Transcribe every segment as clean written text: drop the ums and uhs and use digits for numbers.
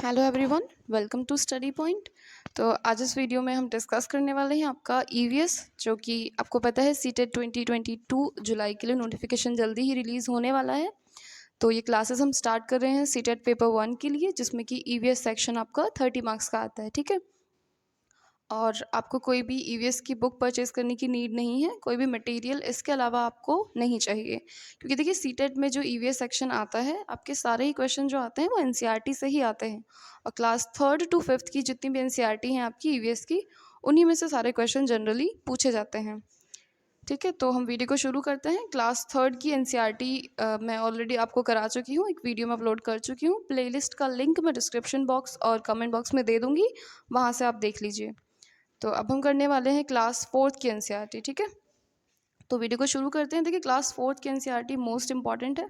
Hello everyone, welcome to Study Point. तो आज इस वीडियो में हम डिस्कस करने वाले हैं आपका ईवीएस, जो कि आपको पता है सीटेट 2022 जुलाई के लिए नोटिफिकेशन जल्दी ही रिलीज़ होने वाला है। तो ये क्लासेस हम स्टार्ट कर रहे हैं सीटेट पेपर 1 के लिए, जिसमें कि ईवीएस सेक्शन आपका 30 मार्क्स का आता है। ठीक है, और आपको कोई भी ईवीएस की बुक परचेज करने की नीड नहीं है, कोई भी मटेरियल इसके अलावा आपको नहीं चाहिए, क्योंकि देखिए सीटेट में जो ईवीएस सेक्शन आता है, आपके सारे ही क्वेश्चन जो आते हैं वो एनसीईआरटी से ही आते हैं। और क्लास 3rd to 5th की जितनी भी एनसीईआरटी हैं आपकी ईवीएस की, उन्हीं में से सारे क्वेश्चन जनरली पूछे जाते हैं। ठीक है, तो हम वीडियो को शुरू करते हैं। क्लास 3rd की एनसीईआरटी मैं ऑलरेडी आपको करा चुकी हूँ, एक वीडियो में अपलोड कर चुकी हूँ। प्लेलिस्ट का लिंक मैं डिस्क्रिप्शन बॉक्स और कमेंट बॉक्स में दे दूँगी, वहाँ से आप देख लीजिए। तो अब हम करने वाले हैं क्लास 4th की एनसीईआरटी। ठीक है, तो वीडियो को शुरू करते हैं। देखिए, क्लास 4th की एनसीईआरटी मोस्ट इंपॉर्टेंट है।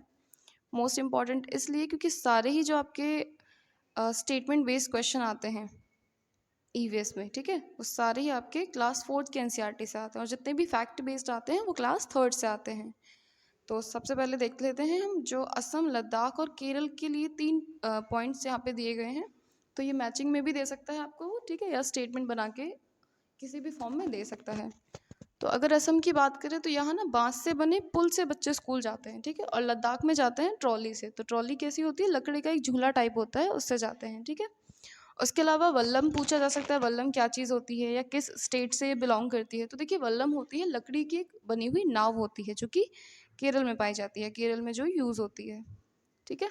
मोस्ट इंपॉर्टेंट इसलिए क्योंकि सारे ही जो आपके स्टेटमेंट बेस्ड क्वेश्चन आते हैं ईवीएस में, ठीक है, वो सारे ही आपके क्लास 4th के एनसीईआरटी से आते हैं, और जितने भी फैक्ट बेस्ड आते हैं वो क्लास 3rd से आते हैं। तो सबसे पहले देख लेते हैं हम, जो असम, लद्दाख और केरल के लिए 3 पॉइंट्स यहाँ पे दिए गए हैं। तो ये मैचिंग में भी दे सकता है आपको वो, ठीक है, या स्टेटमेंट बना के किसी भी फॉर्म में दे सकता है। तो अगर असम की बात करें तो यहाँ ना बांस से बने पुल से बच्चे स्कूल जाते हैं, ठीक है, और लद्दाख में जाते हैं ट्रॉली से। तो ट्रॉली कैसी होती है, लकड़ी का एक झूला टाइप होता है, उससे जाते हैं। ठीक है, उसके अलावा वल्लम पूछा जा सकता है, वल्लम क्या चीज़ होती है या किस स्टेट से ये बिलोंग करती है। तो देखिए, वल्लम होती है लकड़ी की एक बनी हुई नाव होती है, जो कि केरल में पाई जाती है, केरल में जो यूज़ होती है। ठीक है,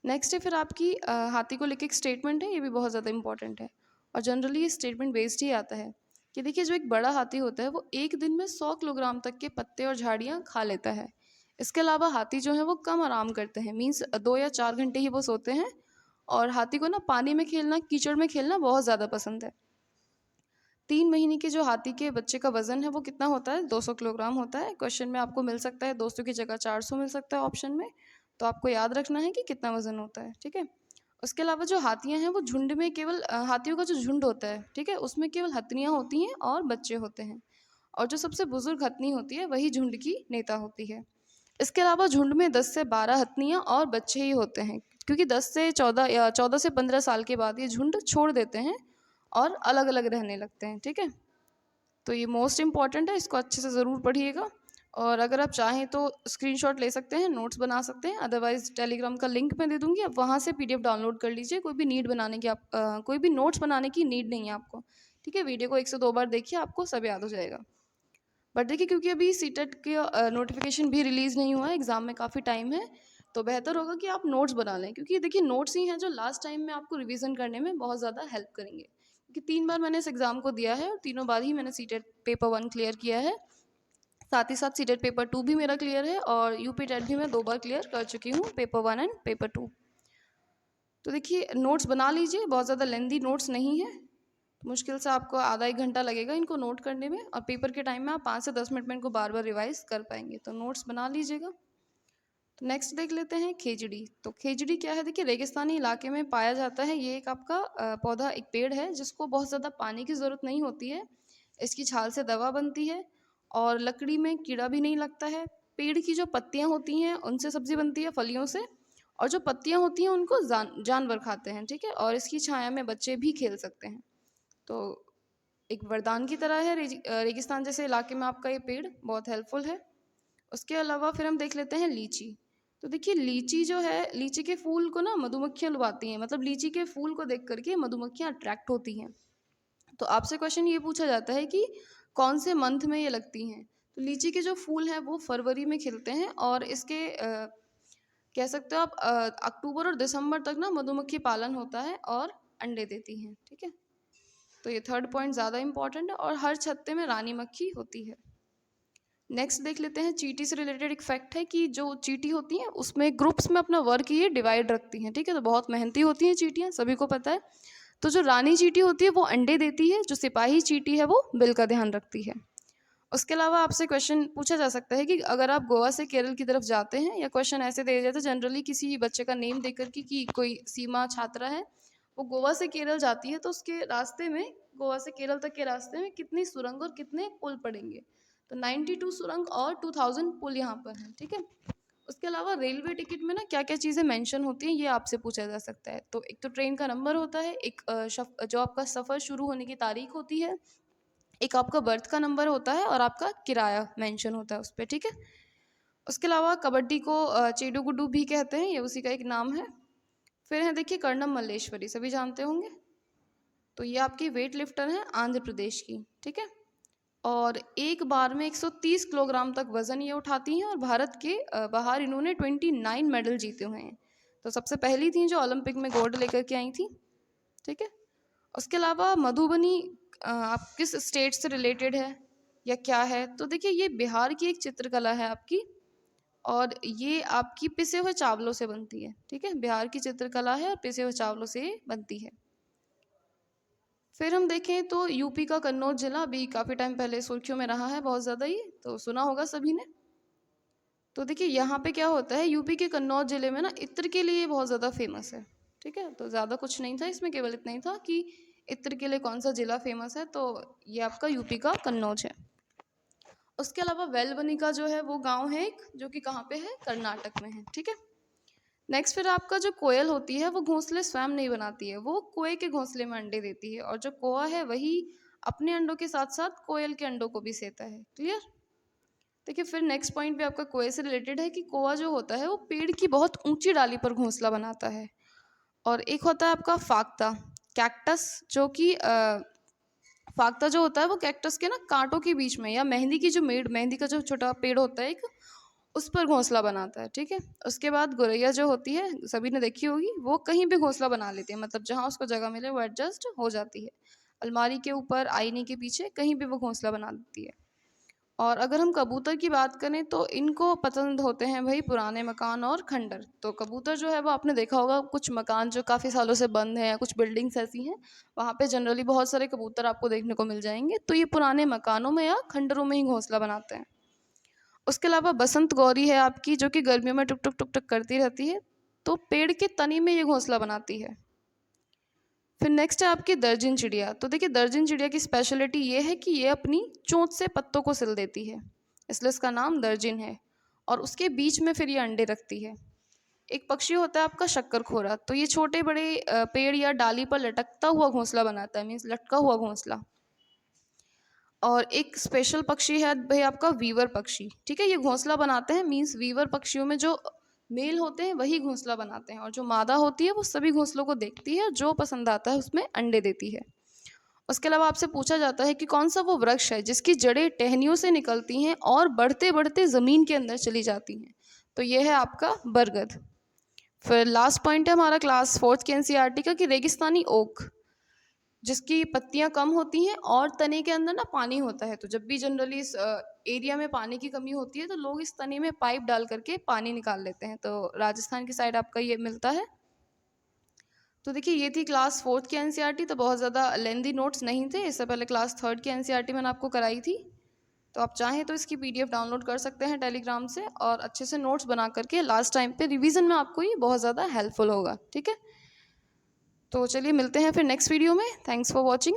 नेक्स्ट है फिर आपकी हाथी को लेकर एक स्टेटमेंट है, ये भी बहुत ज़्यादा इंपॉर्टेंट है, और जनरली ये स्टेटमेंट बेस्ड ही आता है कि देखिए, जो एक बड़ा हाथी होता है वो एक दिन में 100 किलोग्राम तक के पत्ते और झाड़ियाँ खा लेता है। इसके अलावा हाथी जो है वो कम आराम करते हैं, मीन्स 2 या 4 घंटे ही वो सोते हैं। और हाथी को ना पानी में खेलना, कीचड़ में खेलना बहुत ज़्यादा पसंद है। 3 महीने के जो हाथी के बच्चे का वजन है वो कितना होता है, 200 किलोग्राम होता है। क्वेश्चन में आपको मिल सकता है 200 की जगह 400 मिल सकता है ऑप्शन में। तो आपको याद रखना है कि कितना वजन होता है। ठीक है, उसके अलावा जो हाथियां हैं वो झुंड में केवल हाथियों का जो झुंड होता है, ठीक है, उसमें केवल हथनियाँ होती हैं और बच्चे होते हैं। और जो सबसे बुजुर्ग हथनी होती है वही झुंड की नेता होती है। इसके अलावा झुंड में 10 से 12 हथनियाँ और बच्चे ही होते हैं, क्योंकि 10 से 14 या 14 से 15 साल के बाद ये झुंड छोड़ देते हैं और अलग अलग रहने लगते हैं। ठीक है, तो ये मोस्ट इंपॉर्टेंट है, इसको अच्छे से ज़रूर पढ़िएगा। और अगर आप चाहें तो स्क्रीनशॉट ले सकते हैं, नोट्स बना सकते हैं, अदरवाइज टेलीग्राम का लिंक मैं दे दूंगी, आप वहाँ से पीडीएफ डाउनलोड कर लीजिए। कोई भी नीड बनाने की कोई भी नोट्स बनाने की नीड नहीं है आपको। ठीक है, वीडियो को 1 से 2 बार देखिए, आपको सब याद हो जाएगा। बट देखिए, क्योंकि अभी सीटेट के नोटिफिकेशन भी रिलीज़ नहीं हुआ है, एग्ज़ाम में काफ़ी टाइम है, तो बेहतर होगा कि आप नोट्स बना लें, क्योंकि देखिए नोट्स ही हैं जो लास्ट टाइम में आपको रिवीजन करने में बहुत ज़्यादा हेल्प करेंगे। क्योंकि 3 बार मैंने इस एग्ज़ाम को दिया है और तीनों बार ही मैंने सीटेट पेपर 1 क्लियर किया है। साथ ही साथ सीटेट पेपर 2 भी मेरा क्लियर है, और यूपी टेट भी मैं 2 बार क्लियर कर चुकी हूँ, पेपर 1 एंड पेपर 2। तो देखिए, नोट्स बना लीजिए, बहुत ज़्यादा लेंदी नोट्स नहीं है, मुश्किल से आपको आधा 1 घंटा लगेगा इनको नोट करने में, और पेपर के टाइम में आप 5 से 10 मिनट में इनको बार बार रिवाइज कर पाएंगे। तो नोट्स बना लीजिएगा। तो नेक्स्ट देख लेते हैं खेजड़ी। तो खेजड़ी क्या है, देखिए, रेगिस्तानी इलाके में पाया जाता है। ये एक आपका पौधा, एक पेड़ है जिसको बहुत ज़्यादा पानी की ज़रूरत नहीं होती है। इसकी छाल से दवा बनती है, और लकड़ी में कीड़ा भी नहीं लगता है। पेड़ की जो पत्तियाँ होती हैं उनसे सब्जी बनती है, फलियों से, और जो पत्तियाँ होती हैं उनको जानवर खाते हैं। ठीक है, और इसकी छाया में बच्चे भी खेल सकते हैं। तो एक वरदान की तरह है, रेगिस्तान जैसे इलाके में आपका ये पेड़ बहुत हेल्पफुल है। उसके अलावा फिर हम देख लेते हैं लीची। तो देखिए, लीची जो है, लीची के फूल को ना मधुमक्खियाँ लुभाती हैं, मतलब लीची के फूल को देख करके मधुमक्खियाँ अट्रैक्ट होती हैं। तो आपसे क्वेश्चन ये पूछा जाता है कि कौन से मंथ में ये लगती हैं। तो लीची के जो फूल हैं वो फरवरी में खिलते हैं, और इसके कह सकते हो आप अक्टूबर और दिसंबर तक ना मधुमक्खी पालन होता है और अंडे देती हैं। ठीक है, तो ये 3rd पॉइंट ज़्यादा इंपॉर्टेंट है, और हर छत्ते में रानी मक्खी होती है। नेक्स्ट देख लेते हैं, चींटी से रिलेटेड एक फैक्ट है कि जो चींटी होती हैं उसमें ग्रुप्स में अपना वर्क ये डिवाइड रखती हैं। ठीक है, तो बहुत मेहनती होती हैं चींटियाँ, सभी को पता है। तो जो रानी चींटी होती है वो अंडे देती है, जो सिपाही चींटी है वो बिल का ध्यान रखती है। उसके अलावा आपसे क्वेश्चन पूछा जा सकता है कि अगर आप गोवा से केरल की तरफ जाते हैं, या क्वेश्चन ऐसे दे जाते हैं जनरली किसी बच्चे का नेम देकर के कि कोई सीमा छात्रा है, वो गोवा से केरल जाती है, तो उसके रास्ते में, गोवा से केरल तक के रास्ते में कितनी सुरंग और कितने पुल पड़ेंगे। तो 92 सुरंग और 2000 पुल यहाँ पर हैं। ठीक है, उसके अलावा रेलवे टिकट में ना क्या क्या चीज़ें मेंशन होती हैं ये आपसे पूछा जा सकता है। तो एक तो ट्रेन का नंबर होता है, एक जो आपका सफ़र शुरू होने की तारीख होती है, एक आपका बर्थ का नंबर होता है और आपका किराया मेंशन होता है उस पर, ठीक है। उसके अलावा कबड्डी को चेडू गुड्डू भी कहते हैं, ये उसी का एक नाम है। फिर है देखिए कर्णम मल्लेश्वरी, सभी जानते होंगे। तो ये आपकी वेट लिफ्टर हैं आंध्र प्रदेश की, ठीक है। और एक बार में 130 किलोग्राम तक वज़न ये उठाती हैं और भारत के बाहर इन्होंने 29 मेडल जीते हुए हैं। तो सबसे पहली थी जो ओलंपिक में गोल्ड लेकर के आई थी, ठीक है। उसके अलावा मधुबनी आप किस स्टेट से रिलेटेड है या क्या है, तो देखिए ये बिहार की एक चित्रकला है आपकी, और ये आपकी पिसे हुए चावलों से बनती है, ठीक है। बिहार की चित्रकला है और पिसे हुए चावलों से बनती है। फिर हम देखें तो यूपी का कन्नौज जिला अभी काफ़ी टाइम पहले सुर्खियों में रहा है, बहुत ज़्यादा ही, तो सुना होगा सभी ने। तो देखिए यहाँ पे क्या होता है, यूपी के कन्नौज जिले में ना इत्र के लिए बहुत ज़्यादा फेमस है, ठीक है। तो ज़्यादा कुछ नहीं था इसमें, केवल इतना ही था कि इत्र के लिए कौन सा जिला फेमस है, तो ये आपका यूपी का कन्नौज है। उसके अलावा वेलबनी का जो है वो गाँव है एक, जो कि कहाँ पे है, कर्नाटक में है, ठीक है। नेक्स्ट फिर आपका जो कोयल होती है वो घोंसले स्वयं नहीं बनाती है, वो कोए के घोंसले में अंडे देती है, और जो कोआ है वही अपने अंडों के साथ साथ कोयल के अंडों को भी सेता है। क्लियर। देखिए फिर नेक्स्ट पॉइंट भी आपका कोए से रिलेटेड है कि कोआ जो होता है वो पेड़ की बहुत ऊंची डाली पर घोंसला बनाता है। और एक होता है आपका फाक्ता, कैक्टस, जो कि फाक्ता जो होता है वो कैक्टस के ना कांटों के बीच में, या मेहंदी की जो मेहंदी का जो छोटा पेड़ होता है एक, उस पर घोंसला बनाता है, ठीक है। उसके बाद गोरैया जो होती है, सभी ने देखी होगी, वो कहीं भी घोंसला बना लेती है, मतलब जहाँ उसको जगह मिले वो एडजस्ट हो जाती है। अलमारी के ऊपर, आईने के पीछे, कहीं भी वो घोंसला बना देती है। और अगर हम कबूतर की बात करें तो इनको पसंद होते हैं भाई पुराने मकान और खंडर। तो कबूतर जो है वो आपने देखा होगा, कुछ मकान जो काफ़ी सालों से बंद हैं या कुछ बिल्डिंग्स ऐसी हैं, वहाँ पे जनरली बहुत सारे कबूतर आपको देखने को मिल जाएंगे। तो ये पुराने मकानों में या खंडरों में ही घोंसला बनाते हैं। उसके अलावा बसंत गौरी है आपकी, जो कि गर्मियों में टुक टुक टुक टुक करती रहती है, तो पेड़ के तने में ये घोंसला बनाती है। फिर नेक्स्ट है आपकी दर्जन चिड़िया। तो देखिए दर्जन चिड़िया की स्पेशलिटी ये है कि ये अपनी चोंच से पत्तों को सिल देती है, इसलिए इसका नाम दर्जन है, और उसके बीच में फिर ये अंडे रखती है। एक पक्षी होता है आपका शक्करखोरा, तो ये छोटे बड़े पेड़ या डाली पर लटकता हुआ घोंसला बनाता है, मीन्स लटका हुआ घोंसला। और एक स्पेशल पक्षी है भाई आपका वीवर पक्षी, ठीक है। ये घोंसला बनाते हैं, मीन्स वीवर पक्षियों में जो मेल होते हैं वही घोंसला बनाते हैं, और जो मादा होती है वो सभी घोंसलों को देखती है, जो पसंद आता है उसमें अंडे देती है। उसके अलावा आपसे पूछा जाता है कि कौन सा वो वृक्ष है जिसकी जड़ें टहनियों से निकलती हैं और बढ़ते बढ़ते ज़मीन के अंदर चली जाती हैं, तो ये है आपका बरगद। फिर लास्ट पॉइंट है हमारा क्लास 4th के एनसीईआरटी का, कि रेगिस्तानी ओक, जिसकी पत्तियां कम होती हैं और तने के अंदर ना पानी होता है। तो जब भी जनरली इस एरिया में पानी की कमी होती है तो लोग इस तने में पाइप डाल करके पानी निकाल लेते हैं। तो राजस्थान की साइड आपका ये मिलता है। तो देखिए ये थी क्लास 4th की एनसीईआरटी, तो बहुत ज़्यादा लेंदी नोट्स नहीं थे। इससे पहले क्लास 3rd की एनसीईआरटी मैंने आपको कराई थी, तो आप चाहें तो इसकी पीडीएफ डाउनलोड कर सकते हैं टेलीग्राम से, और अच्छे से नोट्स बना करके लास्ट टाइम पे रिवीजन में आपको ये बहुत ज़्यादा हेल्पफुल होगा, ठीक है। तो चलिए मिलते हैं फिर नेक्स्ट वीडियो में। Thanks for watching.